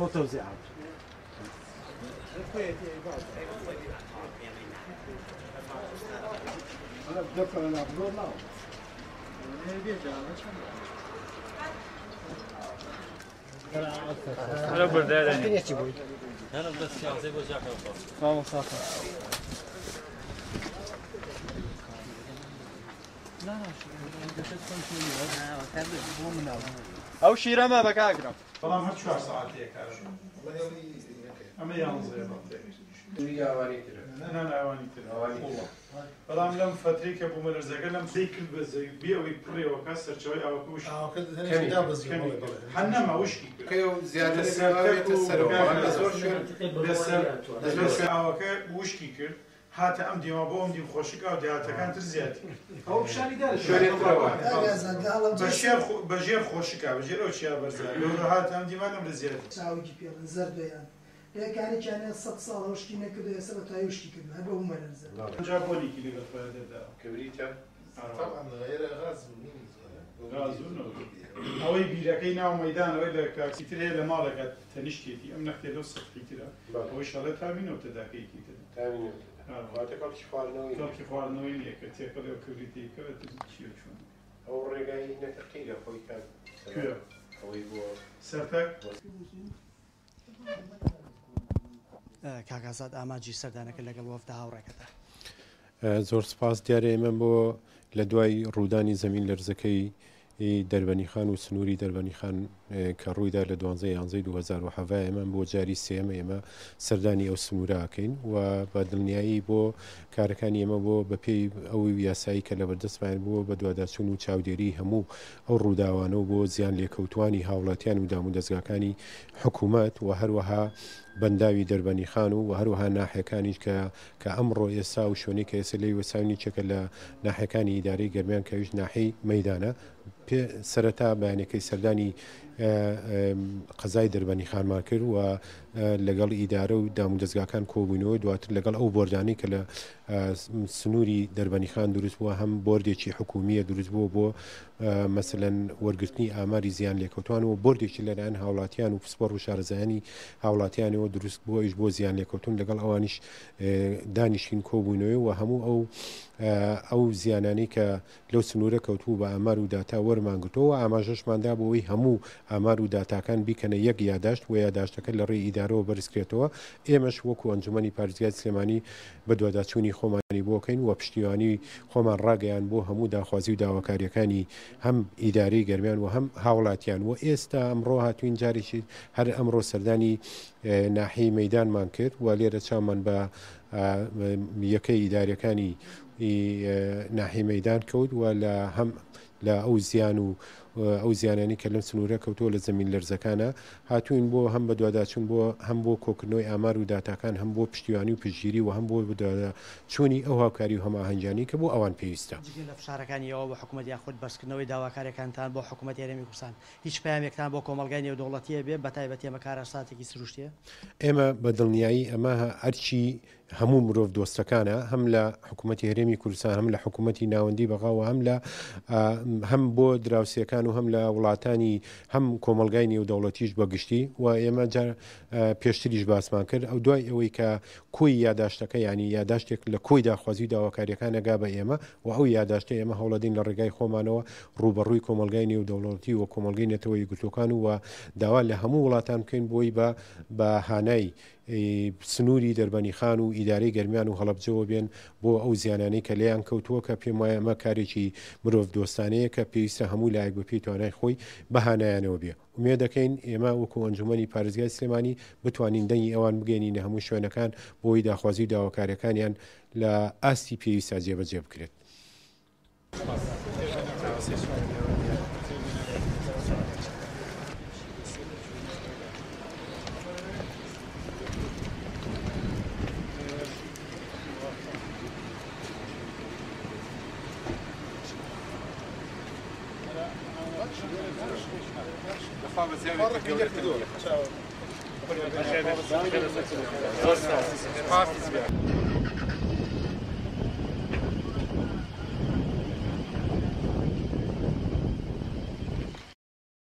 وتوزيعات. أنا بدك أنا أقول لا. أنا بردان. أنا بس شخصي بوجهك. ما مسافة. لا أو شيرة ما بك أقرب. والله ما تشوف ساعات هيك أما يانزل ويا أواني ترى. أنا أواني ترى والله والله لم فتريك أبو مرزق لم ذيك البزق بيوي بري وكسر شوي أو كوش حنا ما وش كيو زيادة سواية السلوى أنا زور شو بس أو كوش كيكر هات أمدي ما بومدي خوشك أو دهات كانت زيادة أو بشاري دار. شوري تروى. بجير خوشك بجير أشياء برزق لو هات أمدي ما نمر زيادة. ساوي بيان زرد يعني. يعني كان الصد صار وشكينا كده سبت هاي وشكي كده هذا هو مرزق. جابوني كذي قلت هذا. كبريتة. طبعا غير غاز غاز أو يبيلكينا وميدان ولا كثير لما لقت تنشتي أم نختار الصف كثيرة. أو شغلة تامين وتداكي كثيرة. تامين. وقتك كل شفارنوين. كل شفارنوين يكتير كل كوريتي كل تشيل شون. أو رجعي نتقيل خوي كان. كيا. خوي بو. سرتك. کاکازاد ئاماجی سەردانەکە لەگەڵ وەفدە هاوڕێکەکەدا. زۆر سپاس دیارە ئێمە بۆ لە دوای ڕوودانی زەمین لەرزەکەی دەربەنی خان و سنووری دەربەنی خان کە ڕوویدا لە 12/11/2017 ئێمە بۆ جاری سێمە ئێمە سەردانی ئەو سنوورەکەین و بە دڵنیایی بۆ کارەکانی ئێمە بۆ بەپێی ئەو یاسایی کە لە بەردەستمان بووە بە دوواداچوون و چاودێری هەموو ئەو ڕووداوانە و بۆ زیان لێکەوتوانی هاوڵاتیان و دام و دەستگاکانی حکوومەت و هەروەها بەنداوی دەربەنی خان و هەروەها ناحیەکانیش کە ئەمڕۆ ئێستا و شوێنی کە ئێستا لێی وەساوی چێکە لە ناحیەکانی ئیدارەی گەرمیان کەویش ناحی مەیدانە سەرەتا بەیانەکەی سەردانی قەزای دەربەنی خانمان کرد و لەگەڵ ئیدارە و دام و دەستگاکان کۆبوونەوە دواتر لەگەڵ ئەو بۆردانی کە لە سنووری دەربەنی خان دروست بووە هەم بۆردێکی حکومیە دروست بووە بۆ مەسەلەن وەرگرتنی ئاماری زیان لێکەوتوان و بۆردێکی لەلایەن هاوڵاتیان و پسپۆڕ و شارەزایانی هاوڵاتیانەوە دروست بووە بۆ زیان لێکەوتون لەگەڵ ئەوانیش دانیشتین کۆبوونەوە و هەموو ئەو زیانانی کە لەو سنوورە کەوتوو بە ئامار و داتا وەرمانگرتەوە ئاماژەشماندا بۆەوەی هەموو ئامار و داتاکان بیکەنە یەک یاداشت و یاداشتەکە لە ڕێی ئیدارەوە بەرزکرێتەوە ئێمەش وەکو ئەنجومەنی پارێزگای سلێمانی بە دوواداچوونی خۆمانی بۆکەین و پشتیوانی خۆمان ڕاگەیان بۆ هەموو داخوازی و داواکاریەکانی هەم ئیدارەی گەرمیان و هەم هاوڵاتیان و ئێستا ئەمڕۆ هاتوین جارێکی هەر ئەمڕۆ سەردانی ناحیەی مەیدانمان کرد و لێرە چامان بە یەکەی ئیدارەکانی ناحیەی مەیدان کەوت و لە ئەو زیان و ئەو زیانانی کە لەم سنوورە کەوتۆ لە زەمین لەرزەکانە هاتوین بۆ هەم بە دوواداچوون هەم بۆ کۆکردنەوەی ئامار و داتاکان هەم بۆ پشتیوانی و پشتگیری و هەم بۆ چوونی ئەو هاوکاری و هەماهەنگیانی کە بۆ ئەوان پێویستە لە فشارەکانیەوە بە حکوومەت یاخود بەرزکردنەوەی داواکاریەکانتان بۆ حکوومەت هێرێمی کوردستان هیچ پامێکتان بۆ کۆمەلگای نێودەوڵەتیە بێ بە تایبەتی ئەمە کارەساتێکی سروشتیە ئێمە بە دڵنیایی ئەمە هەرچی هەموو مرۆڤ دۆستەکانە هەم لە حکوومەتی هەرێمی کوردستان هەم لە حکوومەتی ناوەندی بەغاوە هەم بۆ دراوسەکان و هەم لە وڵاتانی هەم کۆمەلگای نێودەوڵەتیش بەگشتی و ئێمە پێشتریش باسمان کرد ئەو دوای ئەوەی کە کۆی یاداشتەکە ینی یاداشتێک لە کۆی داخوازی داواکاریەکان نەگا بە ئێمە و ئەو یاداشتە ئێمە هەوڵەدەین لە ڕێگای خۆمانەوە ڕوبەڕووی کۆمەلگای نێودەوڵەتی و کۆمەلگەی نەتەوەی گرتوەکان و داوا لە هەموو وڵاتان بکەین بۆی بە هانای سنووری دەربەنی خان و ئیدارەی گەرمیان و هەڵەبجەوە بێن بۆ ئەو زیانانەی کە لێیان کەوتووە کە پێم وایە ئەمە کارێکی مرۆڤ دۆستانەیە کە پێویستە هەموو لایەک بە پێی توانای خۆی بەهانایانەوە بێ ومێ دەکەین ئێمە وەکو ئەنجومەنی پارێزگای سلێمانی بتوانین دەنگی ئەوان بگەینینە هەموو شوێنەکان بۆی داخوازی داواکاریەکانیان لە ئاستی پێویستە جێبەجێ بکرێت. Ciao.